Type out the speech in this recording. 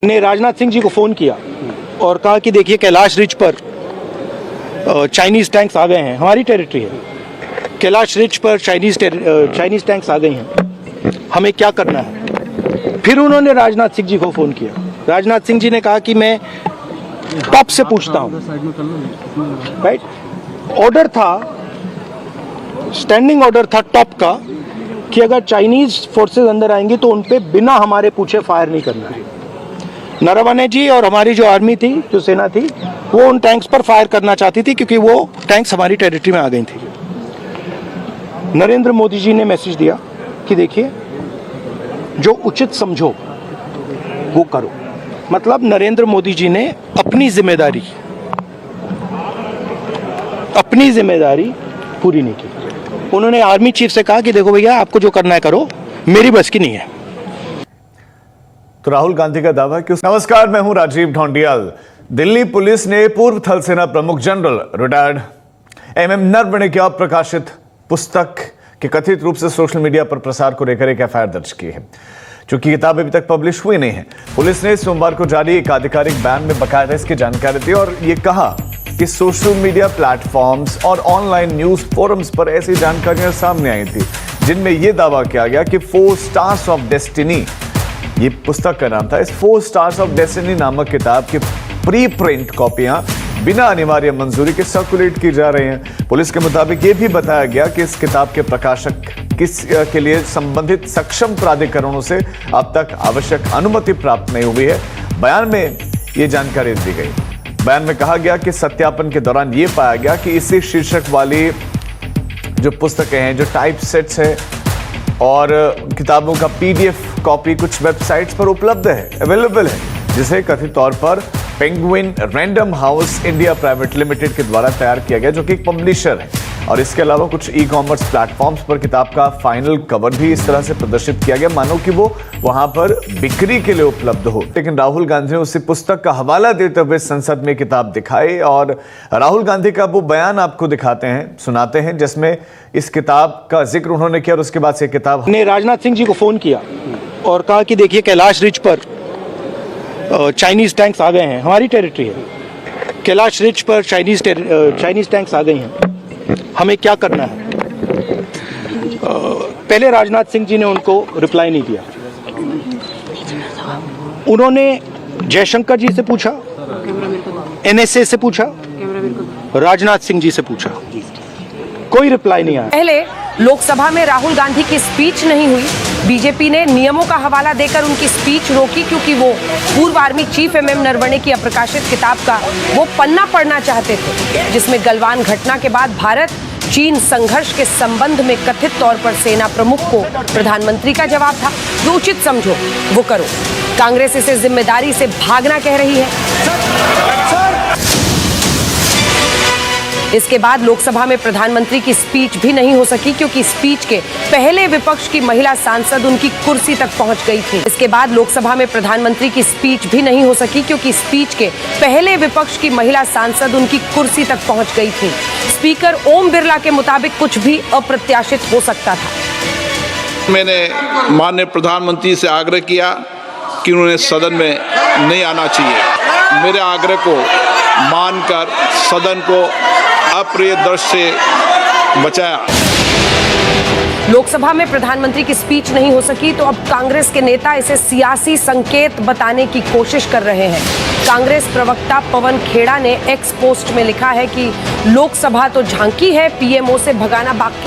ने राजनाथ सिंह जी को फ़ोन किया और कहा कि देखिए कैलाश रिज पर चाइनीज़ टैंक्स आ गए हैं, हमारी टेरिटरी है, कैलाश रिज पर चाइनीज़ टैंक्स आ गए हैं, हमें क्या करना है। फिर उन्होंने राजनाथ सिंह जी को फ़ोन किया। राजनाथ सिंह जी ने कहा कि मैं टॉप से पूछता हूँ, राइट। ऑर्डर था, स्टैंडिंग ऑर्डर था टॉप का कि अगर चाइनीज़ फोर्सेस अंदर आएंगी तो उन पे बिना हमारे पूछे फायर नहीं करना है। नरवणे जी और हमारी जो आर्मी थी, जो सेना थी, वो उन टैंक्स पर फायर करना चाहती थी क्योंकि वो टैंक्स हमारी टेरिटरी में आ गई थी। नरेंद्र मोदी जी ने मैसेज दिया कि देखिए जो उचित समझो वो करो। मतलब नरेंद्र मोदी जी ने अपनी जिम्मेदारी पूरी नहीं की। उन्होंने आर्मी चीफ से कहा कि देखो भैया आपको जो करना है करो, मेरी बस की नहीं है। तो राहुल गांधी का दावा कि नमस्कार, मैं हूं राजीव ढोंडियाल। दिल्ली पुलिस ने पूर्व थल सेना प्रमुख जनरल रिटायर्ड एमएम नरवणे की अप्रकाशित पुस्तक के कथित रूप से सोशल मीडिया पर प्रसार को लेकर एक एफआईआर दर्ज की है। चूंकि किताब अभी तक पब्लिश हुई नहीं है, पुलिस ने सोमवार को जारी एक आधिकारिक बयान में बकायदा इसकी जानकारी दी और ये कहा कि सोशल मीडिया प्लेटफॉर्म्स और ऑनलाइन न्यूज फोरम्स पर ऐसी जानकारियां सामने आई थी जिनमें यह दावा किया गया कि 4 स्टार्स ऑफ डेस्टिनी, ये पुस्तक का नाम था, इस 4 स्टार्स ऑफ डेस्टिनी नामक किताब की प्री प्रिंट कॉपियां बिना अनिवार्य मंजूरी के सर्कुलेट की जा रही हैं। पुलिस के मुताबिक ये भी बताया गया कि इस किताब के प्रकाशक के लिए संबंधित सक्षम प्राधिकरणों से अब तक आवश्यक अनुमति प्राप्त नहीं हुई है। बयान में ये जानकारी दी गई। बयान में कहा गया कि सत्यापन के दौरान ये पाया गया कि इसी शीर्षक वाली जो पुस्तकें हैं, जो टाइप सेट्स हैं और किताबों का पीडीएफ कॉपी कुछ वेबसाइट्स पर उपलब्ध है, अवेलेबल है, जिसे कथित तौर पर penguin random house India private limited के द्वारा तैयार किया गया, जो कि एक पब्लिशर है। और इसके अलावा कुछ ई कॉमर्स प्लेटफॉर्म्स पर किताब का फाइनल कवर भी इस तरह से प्रदर्शित किया गया मानो कि वो वहां पर बिक्री के लिए उपलब्ध हो। लेकिन राहुल गांधी ने उसी पुस्तक का हवाला देते हुए संसद में किताब दिखाई और राहुल गांधी का वो बयान आपको दिखाते हैं, सुनाते हैं, जिसमें इस किताब का जिक्र उन्होंने किया और उसके बाद से किताब ने राजनाथ सिंह जी को फोन किया और कहा कि देखिए कैलाश रिज पर चाइनीज़ टैंक्स आ गए हैं, हमारी टेरिटरी है, कैलाश रिज पर चाइनीज़ टैंक्स आ गई हैं, हमें क्या करना है। पहले राजनाथ सिंह जी ने उनको रिप्लाई नहीं दिया। उन्होंने जयशंकर जी से पूछा, एनएसए से पूछा, राजनाथ सिंह जी से पूछा, कोई रिप्लाई नहीं आया। पहले लोकसभा में राहुल गांधी की स्पीच नहीं हुई। बीजेपी ने नियमों का हवाला देकर उनकी स्पीच रोकी क्योंकि वो पूर्व आर्मी चीफ एमएम नरवणे की अप्रकाशित किताब का वो पन्ना पढ़ना चाहते थे, जिसमें गलवान घटना के बाद भारत चीन संघर्ष के संबंध में कथित तौर पर सेना प्रमुख को प्रधानमंत्री का जवाब था, जो उचित समझो वो करो। कांग्रेस इसे जिम्मेदारी से भागना कह रही है। इसके बाद लोकसभा में प्रधानमंत्री की स्पीच भी नहीं हो सकी क्योंकि स्पीच के पहले विपक्ष की महिला सांसद उनकी कुर्सी तक पहुंच गई थी। इसके बाद लोकसभा में प्रधानमंत्री की स्पीच भी नहीं हो सकी क्योंकि स्पीच के पहले विपक्ष की महिला सांसद उनकी कुर्सी तक पहुंच गई थी। स्पीकर ओम बिरला के मुताबिक कुछ भी अप्रत्याशित हो सकता था। मैंने माननीय प्रधानमंत्री से आग्रह किया कि उन्हें सदन में नहीं आना चाहिए। मेरे आग्रह को मानकर सदन को अप्रिय दृश्य से बचाया। लोकसभा में प्रधानमंत्री की स्पीच नहीं हो सकी तो अब कांग्रेस के नेता इसे सियासी संकेत बताने की कोशिश कर रहे हैं। कांग्रेस प्रवक्ता पवन खेड़ा ने एक्स पोस्ट में लिखा है कि लोकसभा तो झांकी है, पीएमओ से भगाना बाकी है।